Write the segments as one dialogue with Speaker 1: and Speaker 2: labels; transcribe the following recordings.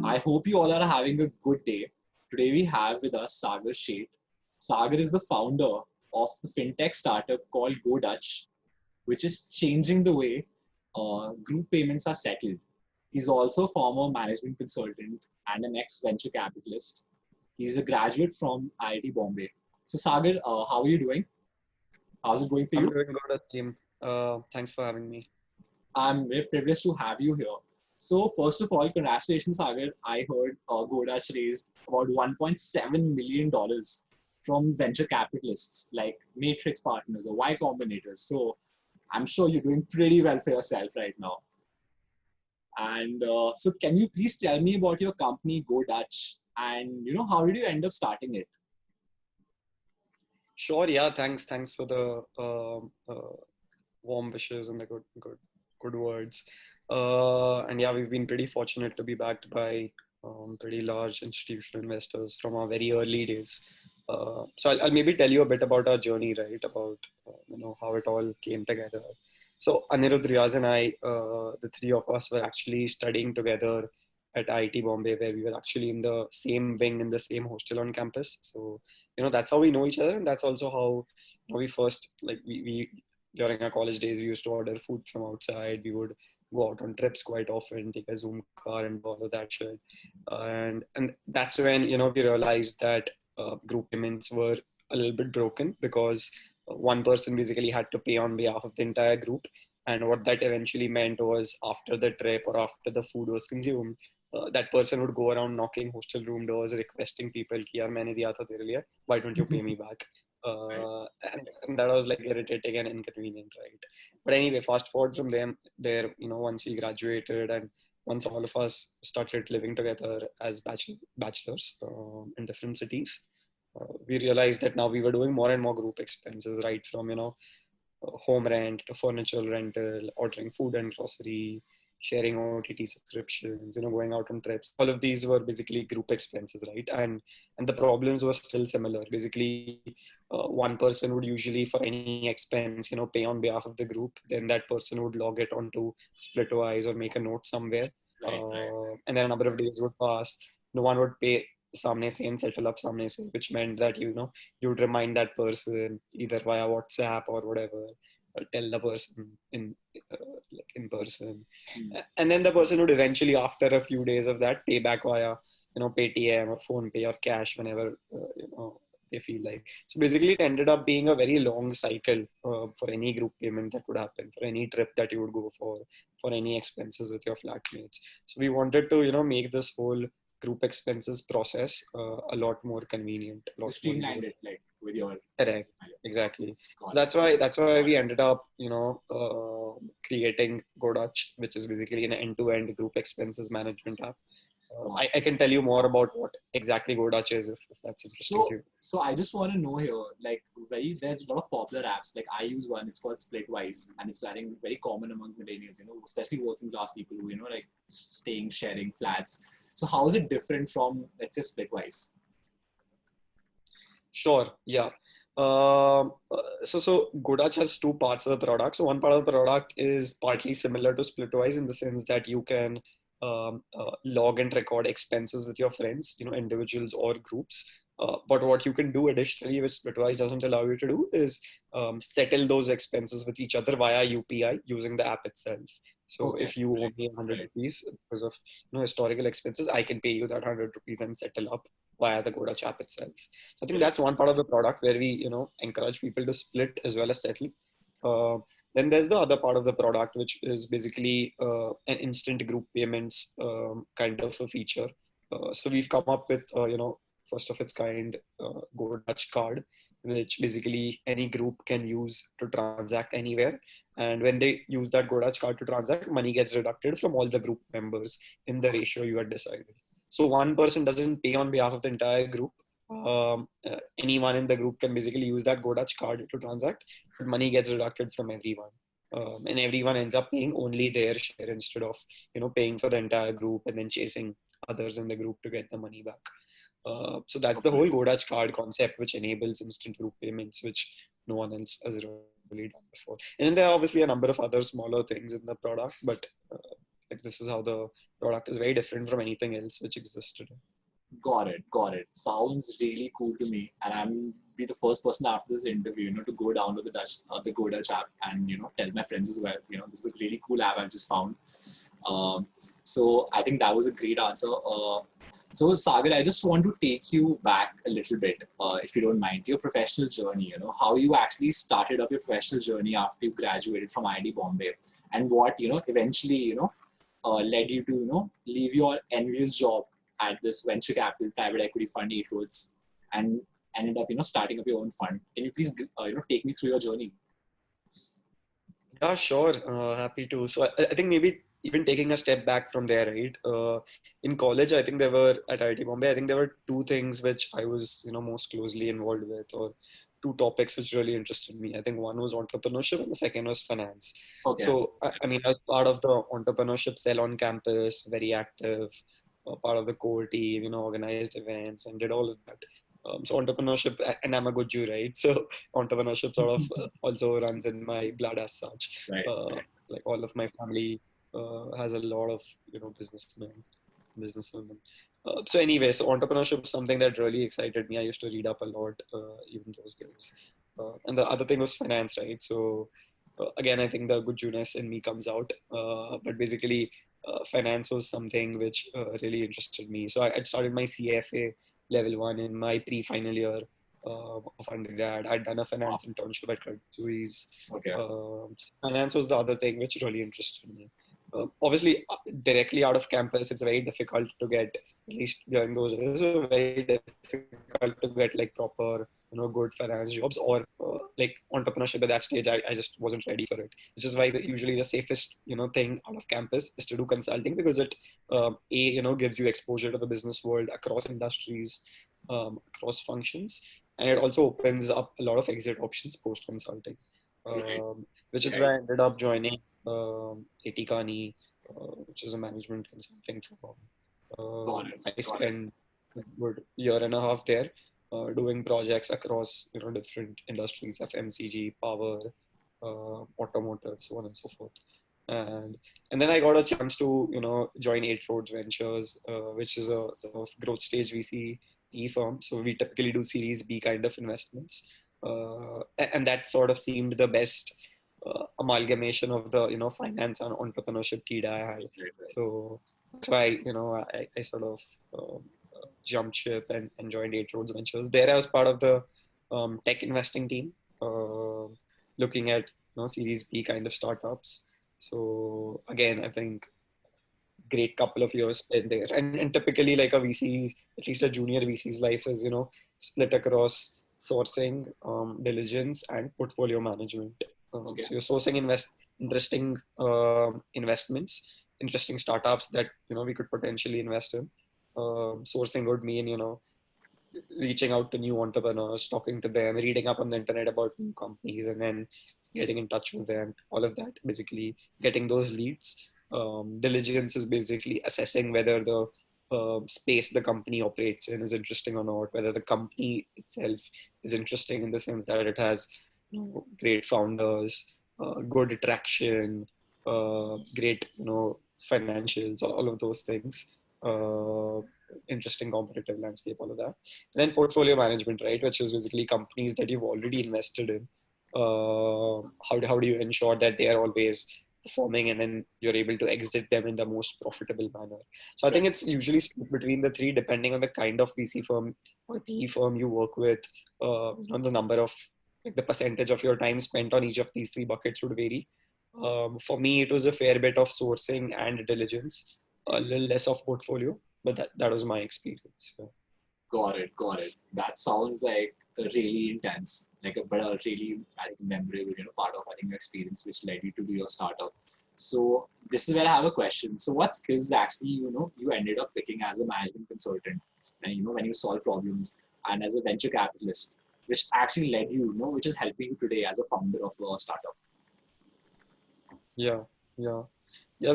Speaker 1: I hope you all are having a good day. Today we have with us Sagar Sheth. Sagar is the founder of the fintech startup called goDutch, which is changing the way group payments are settled. He's also a former management consultant and an ex-venture capitalist. He's a graduate from IIT Bombay. So Sagar, how are you doing? How's it going for
Speaker 2: I'm
Speaker 1: you?
Speaker 2: doing good, team. Thanks for having me.
Speaker 1: I'm very privileged to have you here. So first of all, congratulations, Sagar. I heard goDutch raised about $1.7 million from venture capitalists like Matrix Partners or Y Combinators. So I'm sure you're doing pretty well for yourself right now. And so can you please tell me about your company goDutch and how did you end up starting it?
Speaker 2: Sure, yeah. Thanks for the warm wishes and the good words. And yeah, we've been pretty fortunate to be backed by pretty large institutional investors from our very early days. So I'll maybe tell you a bit about our journey, right? About how it all came together. So Anirudh, Riaz, and I, the three of us were actually studying together at IIT Bombay, where we were actually in the same wing in the same hostel on campus. So that's how we know each other, and that's also how we first we during our college days we used to order food from outside. We would go out on trips quite often, take a Zoom car and all of that shit. And that's when we realized that group payments were a little bit broken because one person basically had to pay on behalf of the entire group. And what that eventually meant was after the trip or after the food was consumed, that person would go around knocking hostel room doors, requesting people, "Ki yaar, maine diya tha tere liye. Why don't you pay me back?" And that was like irritating and inconvenient, right? But anyway, fast forward from there, once we graduated and once all of us started living together as bachelors in different cities, we realized that now we were doing more and more group expenses, right from home rent to furniture rental, ordering food and grocery, sharing OTT subscriptions, going out on trips. All of these were basically group expenses, right? And the problems were still similar. Basically, one person would usually, for any expense, pay on behalf of the group. Then that person would log it onto Splitwise or make a note somewhere. And then a number of days would pass. No one would pay samne se and settle up samne se, which meant that you would remind that person either via WhatsApp or whatever, or tell the person in person. And then the person would eventually, after a few days of that, pay back via Paytm or PhonePe or cash whenever they feel like. So basically, it ended up being a very long cycle for any group payment that would happen, for any trip that you would go for any expenses with your flatmates. So we wanted to make this whole group expenses process a lot more convenient, a lot
Speaker 1: Streamlined it like with your
Speaker 2: correct, exactly. So that's why we ended up creating goDutch, which is basically an end-to-end group expenses management app. I can tell you more about what exactly goDutch is if that's interesting to you.
Speaker 1: So I just want to know here, like there's a lot of popular apps. Like I use one, it's called Splitwise, and it's very common among millennials, especially working class people who, like staying, sharing flats. So how is it different from, let's say, Splitwise?
Speaker 2: Sure, yeah. So goDutch has two parts of the product. So one part of the product is partly similar to Splitwise in the sense that you can log and record expenses with your friends, individuals or groups. But what you can do additionally, which Splitwise doesn't allow you to do, is settle those expenses with each other via UPI using the app itself. So if you owe me 100 rupees because of historical expenses, I can pay you that 100 rupees and settle up via the goDutch app itself. So I think that's one part of the product where we encourage people to split as well as settle. Then there's the other part of the product, which is basically an instant group payments kind of a feature. So we've come up with, first of its kind goDutch card, which basically any group can use to transact anywhere. And when they use that goDutch card to transact, money gets deducted from all the group members in the ratio you had decided. So one person doesn't pay on behalf of the entire group. Anyone in the group can basically use that goDutch card to transact, but money gets deducted from everyone. And everyone ends up paying only their share instead of paying for the entire group and then chasing others in the group to get the money back. So that's the whole goDutch card concept, which enables instant group payments, which no one else has really done before. And then there are obviously a number of other smaller things in the product, but like this is how the product is very different from anything else which existed.
Speaker 1: Got it. Got it. Sounds really cool to me. And I'm be the first person after this interview, to go down to the goDutch app and, tell my friends as well, this is a really cool app I've just found. So I think that was a great answer. So Sagar, I just want to take you back a little bit, if you don't mind, your professional journey, how you actually started up your professional journey after you graduated from IIT Bombay, and what, eventually, led you to, leave your envious job at this venture capital private equity fund, Eight Roads, and ended up, starting up your own fund. Can you please, take me through your journey?
Speaker 2: Yeah, sure. Happy to. So I think maybe even taking a step back from there, right? In college, I think there were at IIT Bombay, I think there were two things which I was, most closely involved with, or two topics which really interested me. I think one was entrepreneurship and the second was finance.
Speaker 1: Okay.
Speaker 2: So, I mean, I was part of the entrepreneurship cell on campus, very active, part of the core team, organized events and did all of that. So entrepreneurship, and I'm a good Jew, right? So entrepreneurship sort of also runs in my blood as such.
Speaker 1: Right.
Speaker 2: Like all of my family has a lot of businesswomen. So anyway, so entrepreneurship is something that really excited me. I used to read up a lot even those days. And the other thing was finance, right? So again, I think the good Jewness in me comes out. But basically, finance was something which really interested me. So I started my CFA level 1 in my pre-final year of undergrad. I'd done a finance internship at Credit Suisse.
Speaker 1: Okay.
Speaker 2: Finance was the other thing which really interested me. Obviously, directly out of campus, it's very difficult to get, at least during those days, very difficult to get like proper, good finance jobs or like entrepreneurship at that stage. I just wasn't ready for it, which is why usually the safest, thing out of campus is to do consulting, because it, gives you exposure to the business world across industries, across functions. And it also opens up a lot of exit options post consulting, which is why I ended up joining A.T Kearney, which is a management consulting firm. I spent a good year and a half there, doing projects across different industries: FMCG, power, automotive, so on and so forth. And then I got a chance to join Eight Roads Ventures, which is a sort of growth stage VC firm. So we typically do Series B kind of investments, and that sort of seemed the best amalgamation of the finance and entrepreneurship kid I had. So that's why I sort of jumped ship and joined Eight Roads Ventures. There I was part of the tech investing team, looking at Series B kind of startups. So again, I think great couple of years spent there. And typically like a VC, at least a junior VC's life is, split across sourcing, diligence and portfolio management. So you're sourcing interesting investments, interesting startups that, we could potentially invest in. Sourcing would mean, reaching out to new entrepreneurs, talking to them, reading up on the internet about new companies, and then getting in touch with them. All of that, basically getting those leads. Diligence is basically assessing whether the space the company operates in is interesting or not, whether the company itself is interesting in the sense that it has great founders, good attraction, great financials, all of those things. Interesting competitive landscape, all of that. And then portfolio management, right, which is basically companies that you've already invested in. How do you ensure that they are always performing and then you're able to exit them in the most profitable manner? So I think it's usually split between the three, depending on the kind of VC firm or PE firm you work with. The number of, like, the percentage of your time spent on each of these three buckets would vary. For me, it was a fair bit of sourcing and diligence, a little less of portfolio, but that was my experience. So.
Speaker 1: Got it. That sounds like really intense, but a really, I think, memorable, part of, I think, your experience which led you to do your startup. So this is where I have a question. So what skills actually, you ended up picking as a management consultant, and when you solve problems, and as a venture capitalist, which actually led you, which is helping you today as a founder of a startup?
Speaker 2: Yeah. No,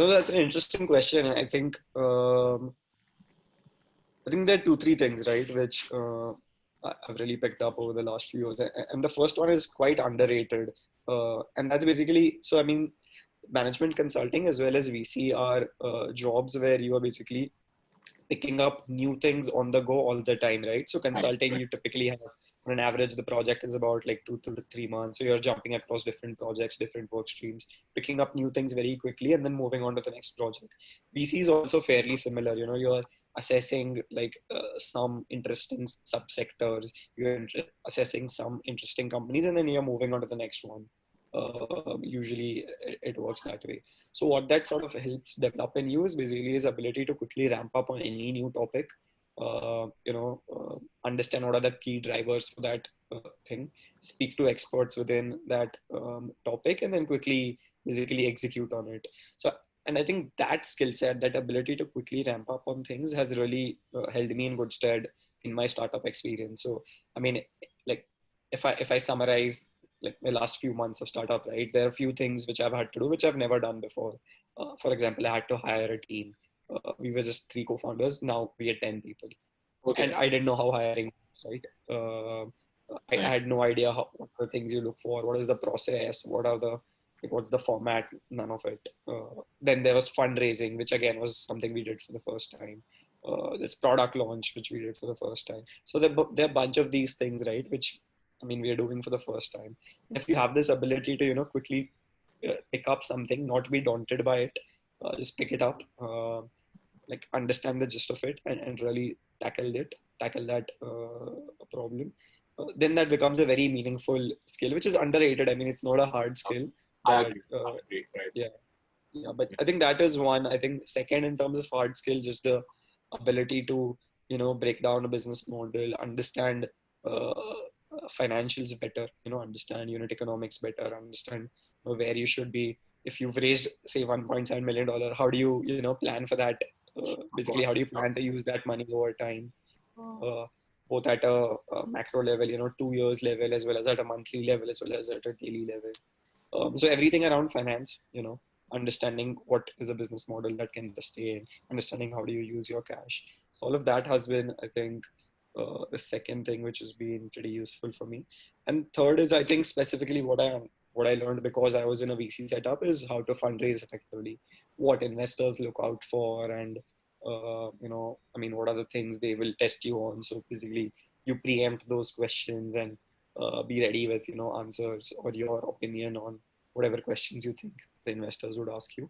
Speaker 2: that's an interesting question. I think there are 2-3 things, right, which I've really picked up over the last few years. And the first one is quite underrated. And that's basically, so I mean, management consulting as well as VC are jobs where you are basically picking up new things on the go all the time, right? So consulting, you typically have, on an average, the project is about like 2 to 3 months. So you're jumping across different projects, different work streams, picking up new things very quickly, and then moving on to the next project. VC is also fairly similar. You're assessing like some interesting subsectors, assessing some interesting companies, and then you're moving on to the next one. Usually it works that way. So what that sort of helps develop in you is basically his ability to quickly ramp up on any new topic, understand what are the key drivers for that thing, speak to experts within that topic, and then quickly basically execute on it. So, and I think that skill set, that ability to quickly ramp up on things has really held me in good stead in my startup experience. So, I mean, like if I summarize like my last few months of startup, right? There are a few things which I've had to do, which I've never done before. For example, I had to hire a team. We were just 3 co-founders. Now we are 10 people.
Speaker 1: Okay.
Speaker 2: And I didn't know how hiring is, right? I had no idea what the things you look for, what is the process, what's the format, none of it. Then there was fundraising, which again was something we did for the first time. This product launch, which we did for the first time. So there are a bunch of these things, right? Which, I mean, we are doing for the first time. If you have this ability to, quickly pick up something, not be daunted by it, just pick it up, like understand the gist of it and really tackle that problem, then that becomes a very meaningful skill, which is underrated. I mean, it's not a hard skill,
Speaker 1: I
Speaker 2: but
Speaker 1: agree. I agree. Right.
Speaker 2: yeah, but I think that is one. I think second, in terms of hard skill, just the ability to, break down a business model, understand financials better, understand unit economics better, understand where you should be. If you've raised, say, $1.7 million, how do you, plan for that?
Speaker 1: Of
Speaker 2: Basically, how
Speaker 1: course.
Speaker 2: do you plan to use that money over time? Both at a macro level, 2 years level, as well as at a monthly level, as well as at a daily level. So everything around finance, understanding what is a business model that can sustain, understanding how do you use your cash. So all of that has been, I think, the second thing which has been pretty useful for me. And third is, I think, specifically what I learned because I was in a VC setup is how to fundraise effectively, what investors look out for, and I mean, what are the things they will test you on. So basically, you preempt those questions and be ready with answers or your opinion on whatever questions you think the investors would ask you.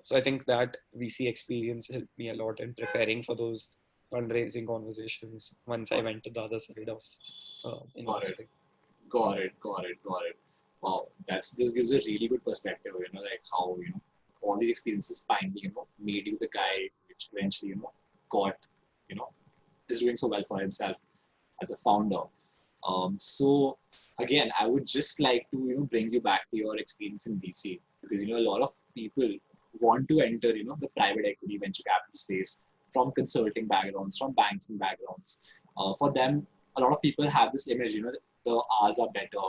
Speaker 2: So I think that VC experience helped me a lot in preparing for those fundraising conversations once I went to the other side of
Speaker 1: Got it.
Speaker 2: investing.
Speaker 1: Got it. Got it. Got it. Wow, this gives a really good perspective. Like how all these experiences finally made you the guy which eventually got you know is doing so well for himself as a founder. So again, I would just like to bring you back to your experience in VC because a lot of people want to enter the private equity venture capital space from consulting backgrounds, from banking backgrounds. For them, a lot of people have this image, the R's are better.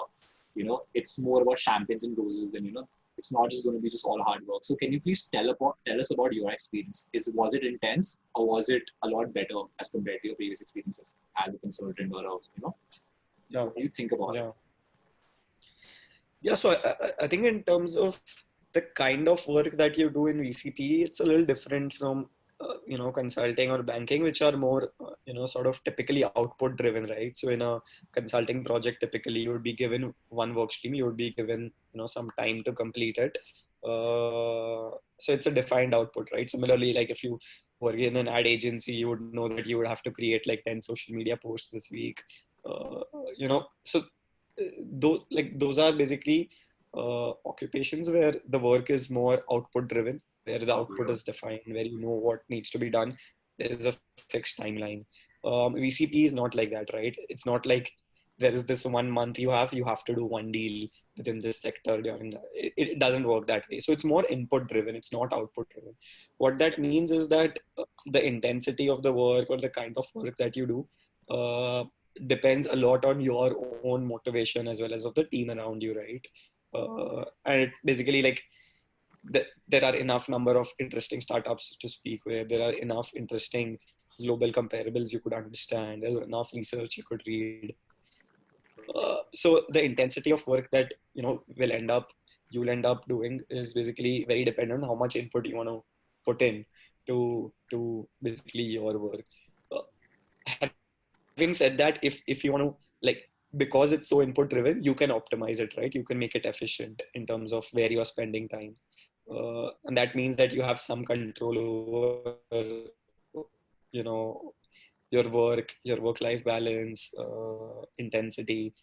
Speaker 1: It's more about champagnes and roses than it's not just going to be just all hard work. So can you please tell us about your experience? Was it intense or was it a lot better as compared to your previous experiences as a consultant or
Speaker 2: Yeah.
Speaker 1: what do you think about it?
Speaker 2: Yeah, so I think in terms of the kind of work that you do in VCP, it's a little different from consulting or banking, which are more sort of typically output driven, right? So in a consulting project, typically you would be given one work stream, you would be given some time to complete it. So it's a defined output, right? Similarly, like if you work in an ad agency, you would know that you would have to create like 10 social media posts this week. So those are basically occupations where the work is more output driven, where the output is defined, where you know what needs to be done. There is a fixed timeline. VCP is not like that, right? It's not like there is this 1 month you have to do one deal within this sector during that. It doesn't work that way. So it's more input driven. It's not output driven. What that means is that the intensity of the work or the kind of work that you do depends a lot on your own motivation as well as of the team around you, right? And it basically like there are enough number of interesting startups to speak with. There are enough interesting global comparables you could understand. There's enough research you could read. So the intensity of work that will end up you'll end up doing is basically very dependent on how much input you want to put in to basically your work. Having said that, if you want to, like, because it's so input driven, you can optimize it, right? You can make it efficient in terms of where you're spending time, and that means that you have some control over, you know, your work life balance, intensity,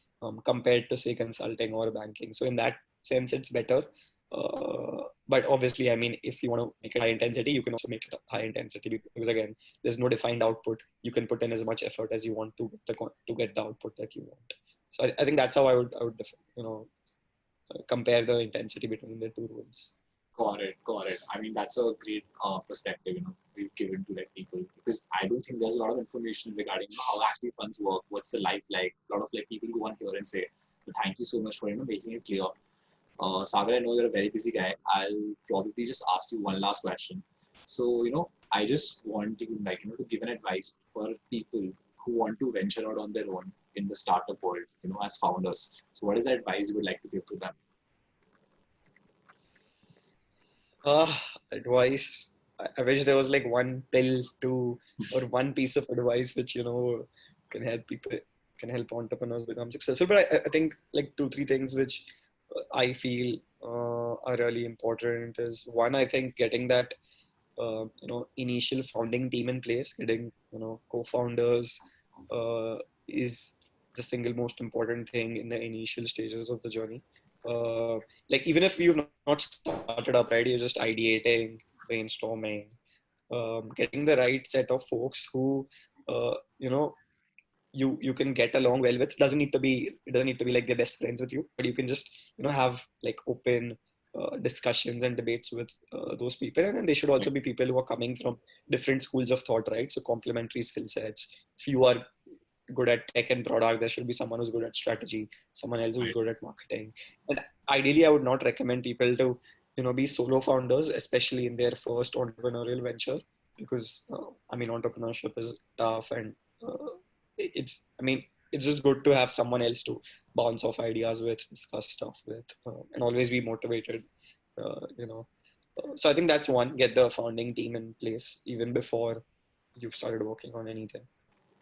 Speaker 2: compared to say consulting or banking. So in that sense it's better, but obviously, I mean, if you want to make it high intensity, you can also make it high intensity, because again, there's no defined output. You can put in as much effort as you want to get the output that you want. So I think that's how I would compare the intensity between the two roles.
Speaker 1: Got it. I mean, that's a great perspective, you've given to like people, because I don't think there's a lot of information regarding how actually funds work, what's the life like. A lot of like people go on here and say, but thank you so much for making it clear. Sagar, I know you're a very busy guy. I'll probably just ask you one last question. So, I just want you to give an advice for people who want to venture out on their own in the startup world, as founders. So what is the advice you would like to give to them?
Speaker 2: Advice. I wish there was like one pill or one piece of advice which can help people, can help entrepreneurs become successful. But I think like 2-3 things which I feel are really important is, one, I think getting that initial founding team in place, getting co-founders is the single most important thing in the initial stages of the journey. Like even if you've not started up, right, you're just ideating, brainstorming, getting the right set of folks who you can get along well with. It doesn't need to be like they're best friends with you, but you can just have like open discussions and debates with those people. And then they should also be people who are coming from different schools of thought, right? So complementary skill sets. If you are good at tech and product, there should be someone who's good at strategy, someone else who's good at marketing. And ideally, I would not recommend people to be solo founders, especially in their first entrepreneurial venture, because entrepreneurship is tough, and it's just good to have someone else to bounce off ideas with, discuss stuff with, and always be motivated. So I think that's one. Get the founding team in place even before you've started working on anything.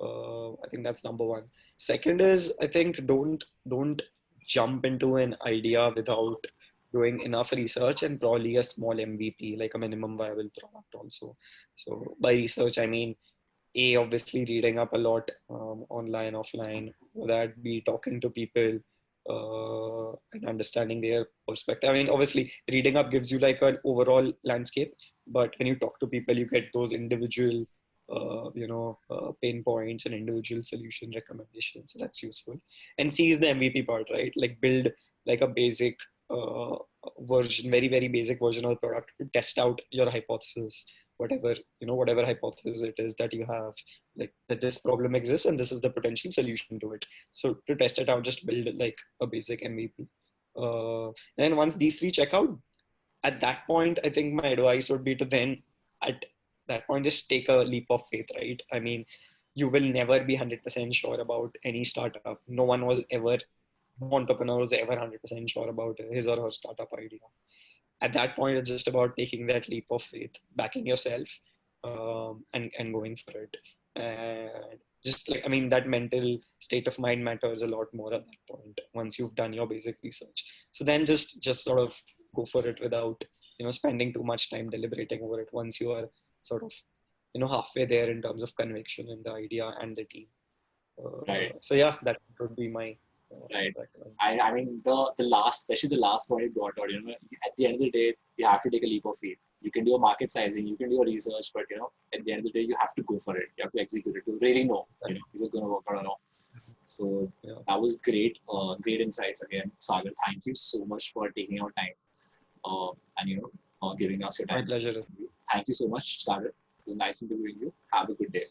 Speaker 2: I think that's number one. Second is, I think don't jump into an idea without doing enough research and probably a small MVP, like a minimum viable product also. So by research, I mean, obviously reading up a lot online, offline, that be talking to people and understanding their perspective. I mean, obviously reading up gives you like an overall landscape, but when you talk to people, you get those individual pain points and individual solution recommendations. So that's useful. And C is the MVP part, right? Like build like a basic version, very, very basic version of the product to test out your hypothesis, whatever hypothesis it is that you have, like that this problem exists and this is the potential solution to it. So to test it out, just build like a basic MVP. Then once these three check out, at that point, I think my advice would be to then at that point just take a leap of faith, right? I mean, you will never be 100% sure about any startup. No entrepreneur was ever 100% sure about his or her startup idea. At that point, it's just about taking that leap of faith, backing yourself, and going for it. And just like, that mental state of mind matters a lot more at that point once you've done your basic research. So then just sort of go for it without spending too much time deliberating over it once you are sort of halfway there in terms of conviction in the idea and the team.
Speaker 1: Right.
Speaker 2: So yeah, that would be my
Speaker 1: right. I mean, especially the last point you brought out, at the end of the day, you have to take a leap of faith. You can do a market sizing, you can do a research, but at the end of the day, you have to go for it. You have to execute it to really know, is it going to work or not. So that was great, great insights again, Sagar. Thank you so much for taking our time and giving us your time.
Speaker 2: My pleasure.
Speaker 1: Thank you so much, Sagar. It was nice interviewing you. Have a good day.